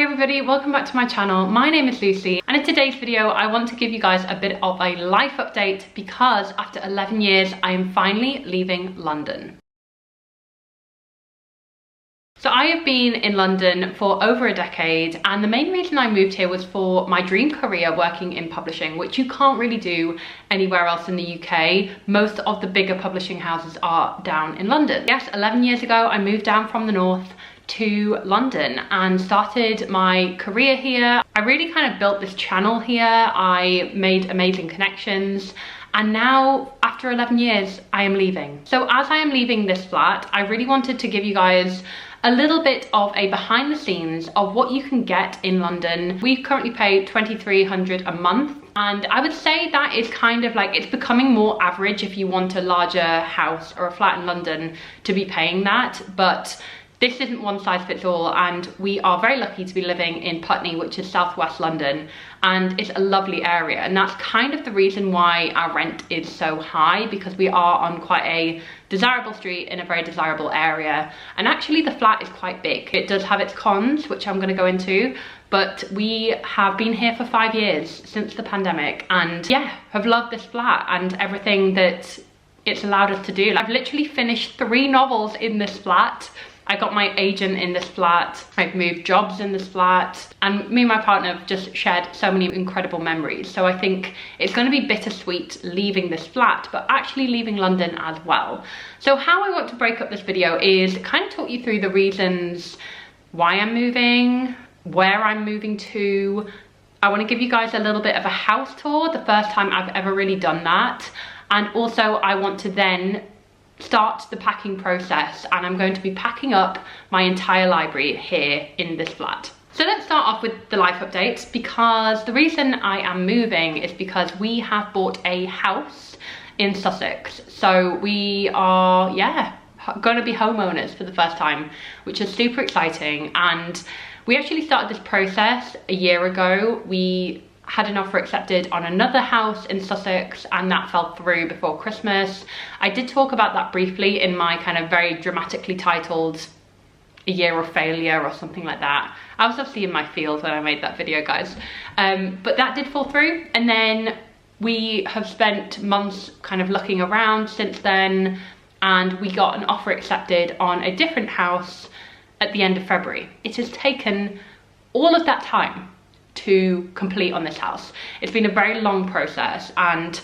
everybody, welcome back to my channel. My name is Lucy, and in today's video I want to give you guys a bit of a life update because after 11 years I am finally leaving London. So I have been in London for over a decade, and the main reason I moved here was for my dream career working in publishing, which you can't really do anywhere else in the UK. Most of the bigger publishing houses are down in London. Yes, 11 years ago I moved down from the north to London and started my career here. I really kind of built this channel here. I made amazing connections, and now after 11 years I am leaving. So as I am leaving this flat, I really wanted to give you guys a little bit of a behind the scenes of what you can get in London. We currently pay £2,300 a month, and I would say that is kind of like, it's becoming more average if you want a larger house or a flat in London to be paying that, but this isn't one size fits all, and we are very lucky to be living in Putney, which is southwest London, and it's a lovely area, and that's kind of the reason why our rent is so high, because we are on quite a desirable street in a very desirable area. And actually the flat is quite big. It does have its cons, which I'm going to go into, but we have been here for 5 years since the pandemic, and yeah, have loved this flat and everything that it's allowed us to do. I've literally finished 3 novels in this flat. I got my agent in this flat, I've moved jobs in this flat, and me and my partner have just shared so many incredible memories. So I think it's going to be bittersweet leaving this flat, but actually leaving London as well. So how I want to break up this video is kind of talk you through the reasons why I'm moving, where I'm moving to. I want to give you guys a little bit of a house tour, the first time I've ever really done that. And also I want to then start the packing process, and I'm going to be packing up my entire library here in this flat. So let's start off with the life update, because the reason I am moving is because we have bought a house in Sussex. So we are, going to be homeowners for the first time, which is super exciting. And we actually started this process a year ago. We had an offer accepted on another house in Sussex, and that fell through before Christmas. I did talk about that briefly in my kind of very dramatically titled A Year of Failure or something like that. I was obviously in my field when I made that video, guys. But that did fall through, and then we have spent months kind of looking around since then, and we got an offer accepted on a different house at the end of February. It has taken all of that time to complete on this house. It's been a very long process, and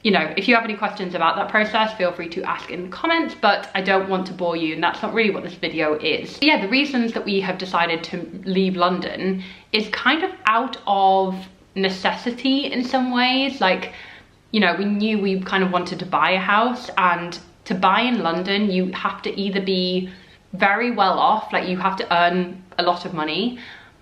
you know, if you have any questions about that process, feel free to ask in the comments, but I don't want to bore you, and that's not really what this video is. But yeah, the reasons that we have decided to leave London is kind of out of necessity in some ways. Like, you know, we knew we kind of wanted to buy a house, and to buy in London you have to either be very well off, like you have to earn a lot of money,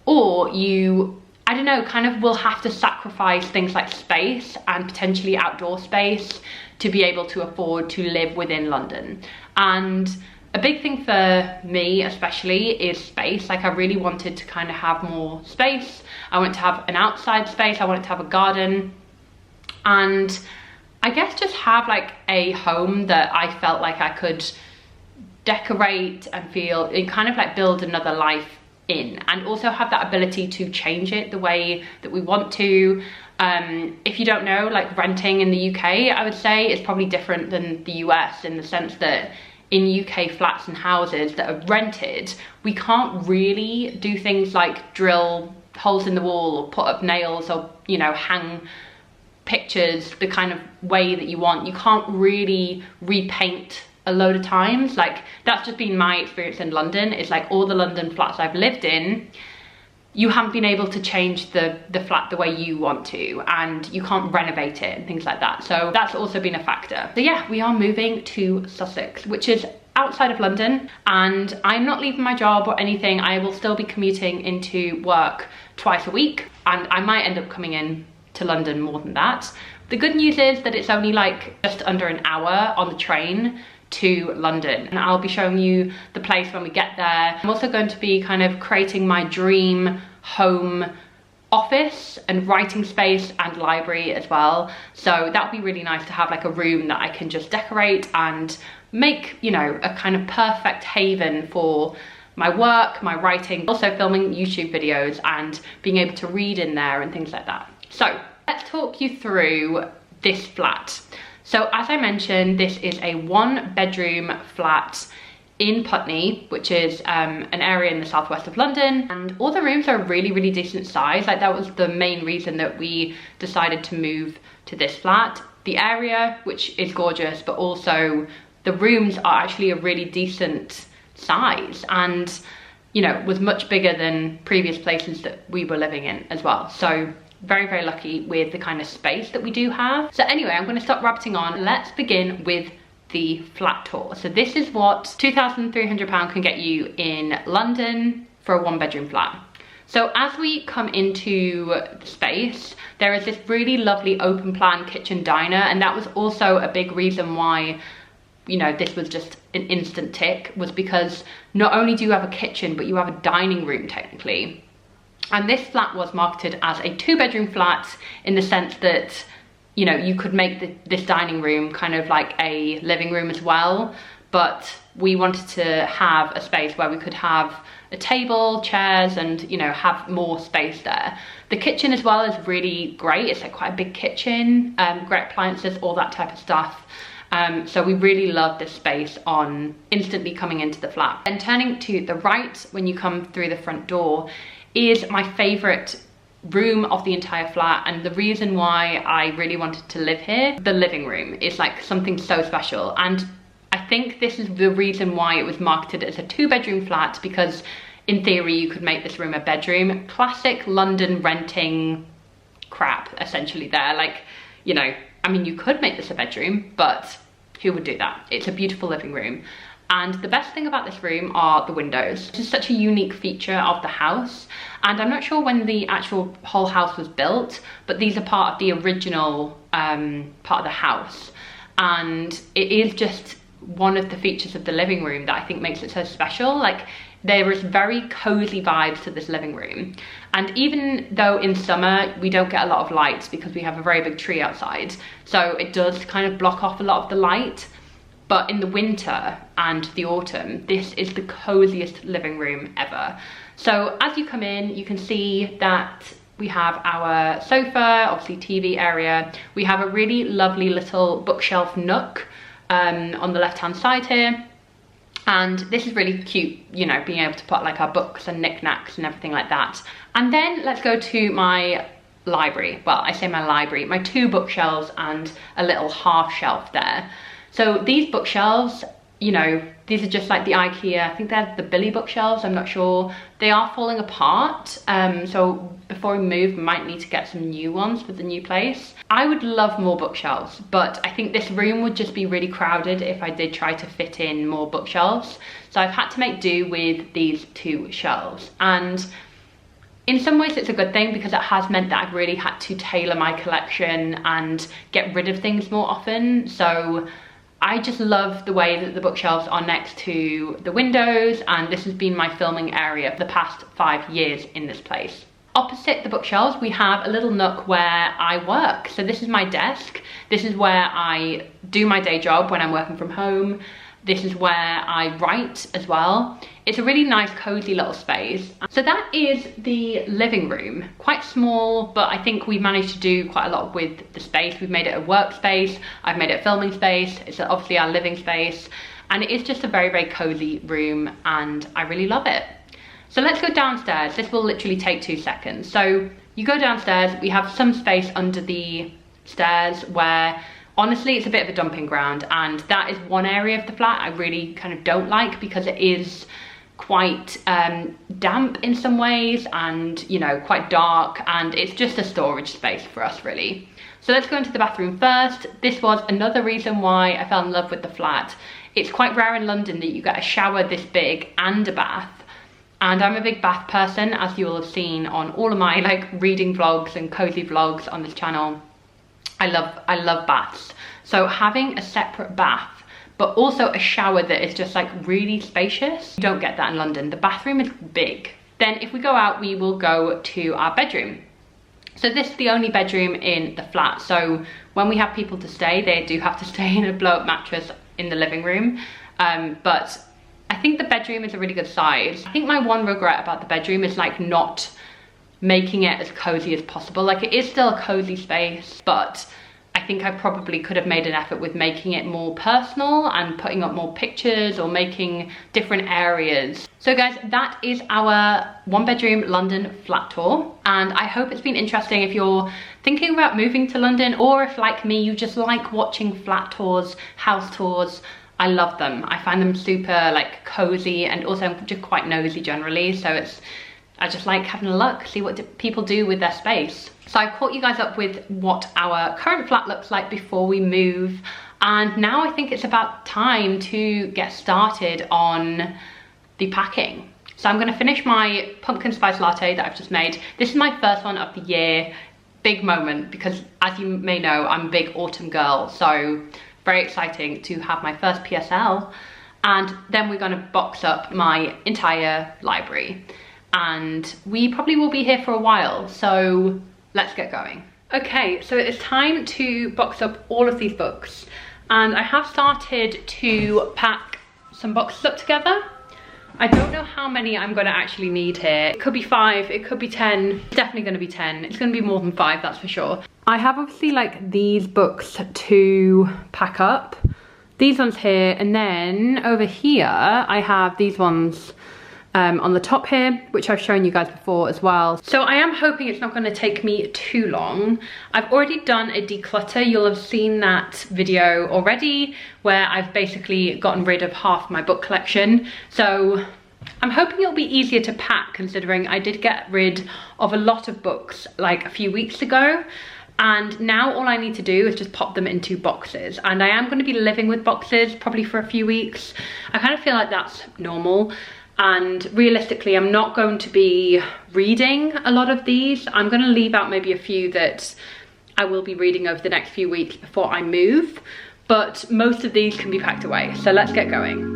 or you, I don't know, kind of will have to sacrifice things like space and potentially outdoor space to be able to afford to live within London. And a big thing for me especially is space. Like, I really wanted to kind of have more space. I wanted to have an outside space, I wanted to have a garden, and I guess just have like a home that I felt like I could decorate and feel, and kind of like build another life in, and also have that ability to change it the way that we want to. If you don't know, like renting in the UK, I would say is probably different than the US, in the sense that in UK flats and houses that are rented, we can't really do things like drill holes in the wall or put up nails or, you know, hang pictures the kind of way that you want. You can't really repaint a load of times. Like, that's just been my experience in London. It's like all the London flats I've lived in, you haven't been able to change the flat the way you want to, and you can't renovate it and things like that. So that's also been a factor. So yeah, we are moving to Sussex, which is outside of London, and I'm not leaving my job or anything. I will still be commuting into work twice a week, and I might end up coming in to London more than that. The good news is that it's only like just under an hour on the train to London, and I'll be showing you the place when we get there. I'm also going to be kind of creating my dream home office and writing space and library as well. So that would be really nice to have like a room that I can just decorate and make, you know, a kind of perfect haven for my work, my writing, also filming YouTube videos and being able to read in there and things like that. So let's talk you through this flat. So as I mentioned, this is a 1-bedroom flat in Putney, which is an area in the southwest of London, and all the rooms are really, really decent size. Like, that was the main reason that we decided to move to this flat. The area, which is gorgeous, but also the rooms are actually a really decent size, and you know, was much bigger than previous places that we were living in as well. So very, very lucky with the kind of space that we do have. So anyway, I'm going to stop rabbiting on. Let's begin with the flat tour. So this is what £2,300 can get you in London for a 1-bedroom flat. So as we come into the space, there is this really lovely open plan kitchen diner, and that was also a big reason why, you know, this was just an instant tick, was because not only do you have a kitchen, but you have a dining room technically. And this flat was marketed as a 2-bedroom flat in the sense that, you know, you could make this dining room kind of like a living room as well, but we wanted to have a space where we could have a table, chairs, and, you know, have more space there. The kitchen as well is really great. It's like quite a big kitchen, great appliances, all that type of stuff. So we really love this space on instantly coming into the flat. And turning to the right, when you come through the front door, is my favorite room of the entire flat, and the reason why I really wanted to live here. The living room is like something so special, and I think this is the reason why it was marketed as a 2-bedroom flat, because in theory you could make this room a bedroom. Classic London renting crap essentially there. Like, you know, I mean, you could make this a bedroom, but who would do that? It's a beautiful living room. And the best thing about this room are the windows. This is such a unique feature of the house. And I'm not sure when the actual whole house was built, but these are part of the original part of the house. And it is just one of the features of the living room that I think makes it so special. Like, there is very cozy vibes to this living room. And even though in summer we don't get a lot of light because we have a very big tree outside, so it does kind of block off a lot of the light. But in the winter and the autumn, this is the coziest living room ever. So as you come in, you can see that we have our sofa, obviously TV area. We have a really lovely little bookshelf nook on the left-hand side here. And this is really cute, you know, being able to put like our books and knickknacks and everything like that. And then let's go to my library. Well, I say my library, my 2 bookshelves and a little half shelf there. So these bookshelves, you know, these are just like the IKEA, I think they're the Billy bookshelves, I'm not sure. They are falling apart, so before we move, we might need to get some new ones for the new place. I would love more bookshelves, but I think this room would just be really crowded if I did try to fit in more bookshelves. So I've had to make do with these 2 shelves. And in some ways it's a good thing, because it has meant that I've really had to tailor my collection and get rid of things more often. So I just love the way that the bookshelves are next to the windows, and this has been my filming area for the past 5 years in this place. Opposite the bookshelves, we have a little nook where I work. So this is my desk. This is where I do my day job when I'm working from home. This is where I write as well. It's a really nice, cozy little space. So that is the living room. Quite small, but I think we've managed to do quite a lot with the space. We've made it a workspace. I've made it a filming space. It's obviously our living space. And it is just a very, very cozy room, and I really love it. So let's go downstairs. This will literally take 2 seconds. So you go downstairs, we have some space under the stairs where honestly it's a bit of a dumping ground, and that is one area of the flat I really kind of don't like, because it is quite damp in some ways, and you know, quite dark, and it's just a storage space for us really. So let's go into the bathroom first. This was another reason why I fell in love with the flat. It's quite rare in London that you get a shower this big and a bath. And I'm a big bath person, as you will have seen on all of my like reading vlogs and cozy vlogs on this channel. I love baths. So having a separate bath, but also a shower that is just like really spacious, you don't get that in London. The bathroom is big. Then if we go out, we will go to our bedroom. So this is the only bedroom in the flat. So when we have people to stay, they do have to stay in a blow-up mattress in the living room. But I think the bedroom is a really good size. I think my one regret about the bedroom is like not making it as cozy as possible. Like it is still a cozy space, but I think I probably could have made an effort with making it more personal and putting up more pictures or making different areas. So guys, that is our 1-bedroom London flat tour, and I hope it's been interesting if you're thinking about moving to London, or if like me you just like watching flat tours, house tours. I love them. I find them super like cozy, and also I'm just quite nosy generally, so I just like having a look, see what people do with their space. So I caught you guys up with what our current flat looks like before we move, and now I think it's about time to get started on the packing. So I'm gonna finish my pumpkin spice latte that I've just made. This is my first one of the year. Big moment, because as you may know, I'm a big autumn girl, so very exciting to have my first PSL. And then we're gonna box up my entire library. And we probably will be here for a while, so let's get going. Okay, so it's time to box up all of these books, and I have started to pack some boxes up together. I don't know how many I'm gonna actually need here. It could be 5, it could be 10. It's definitely gonna be 10. It's gonna be more than 5, that's for sure. I have obviously like these books to pack up. These ones here, and then over here I have these ones on the top here, which I've shown you guys before as well. So I am hoping it's not going to take me too long. I've already done a declutter. You'll have seen that video already, where I've basically gotten rid of half my book collection. So I'm hoping it'll be easier to pack, considering I did get rid of a lot of books like a few weeks ago. And now all I need to do is just pop them into boxes. And I am going to be living with boxes probably for a few weeks. I kind of feel like that's normal. And realistically, I'm not going to be reading a lot of these. I'm going to leave out maybe a few that I will be reading over the next few weeks before I move. But most of these can be packed away. So let's get going.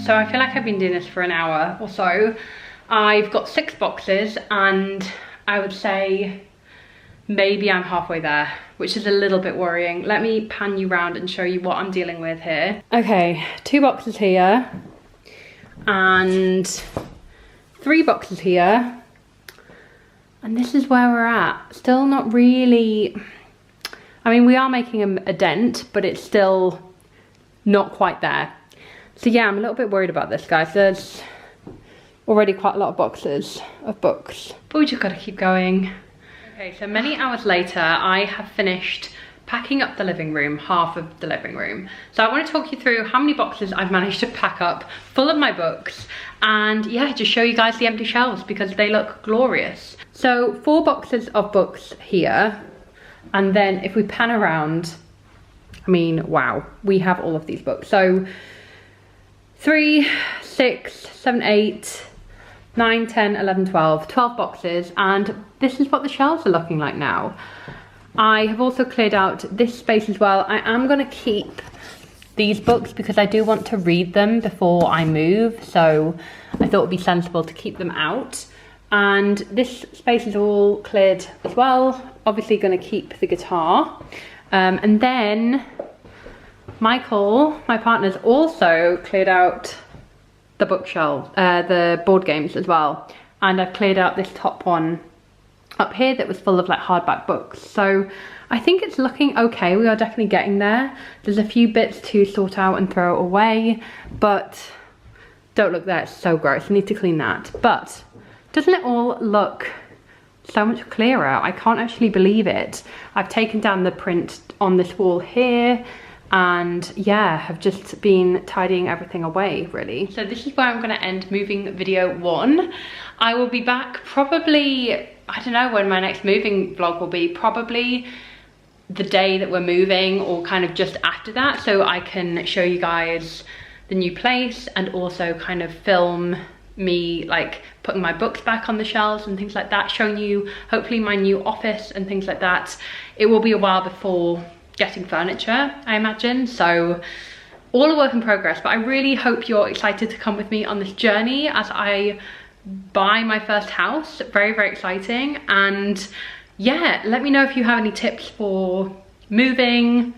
So I feel like I've been doing this for an hour or so. I've got 6 boxes, and I would say maybe I'm halfway there, which is a little bit worrying. Let me pan you round and show you what I'm dealing with here. Okay, 2 boxes here and 3 boxes here. And this is where we're at. Still not really, I mean, we are making a dent, but it's still not quite there. So yeah, I'm a little bit worried about this, guys. There's already quite a lot of boxes of books, but we just gotta keep going. Okay, so many hours later, I have finished packing up the living room, half of the living room. So I want to talk you through how many boxes I've managed to pack up full of my books, and yeah, just show you guys the empty shelves because they look glorious. So 4 boxes of books here, and then if we pan around, I mean, wow, we have all of these books. So 3, 6, 7, 8, 9, 10, 11, 12 boxes, and this is what the shelves are looking like now. I have also cleared out this space as well. I am gonna keep these books because I do want to read them before I move, so I thought it would be sensible to keep them out. And this space is all cleared as well. Obviously gonna keep the guitar. And then Michael, my partner's also cleared out the bookshelf, the board games as well. And I've cleared out this top one up here that was full of like hardback books. So I think it's looking okay. We are definitely getting there. There's a few bits to sort out and throw away, but don't look there, it's so gross. I need to clean that. But doesn't it all look so much clearer? I can't actually believe it. I've taken down the print on this wall here, and yeah, have just been tidying everything away really. So this is where I'm gonna end moving video 1. I will be back probably, I don't know when my next moving vlog will be, probably the day that we're moving or kind of just after that, so I can show you guys the new place and also kind of film me like putting my books back on the shelves and things like that, showing you hopefully my new office and things like that. It will be a while before getting furniture, I imagine, so all a work in progress, but I really hope you're excited to come with me on this journey as I buy my first house. Very, very exciting. And yeah, let me know if you have any tips for moving,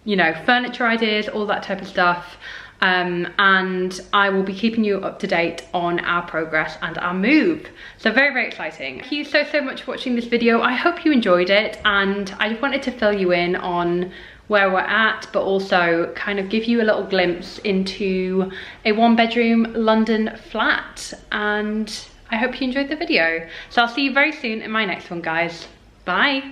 you know, furniture ideas, all that type of stuff. And I will be keeping you up to date on our progress and our move. So very, very exciting. Thank you so much for watching this video. I hope you enjoyed it, and I just wanted to fill you in on where we're at, but also kind of give you a little glimpse into a 1-bedroom London flat. And I hope you enjoyed the video. So I'll see you very soon in my next one, guys. Bye.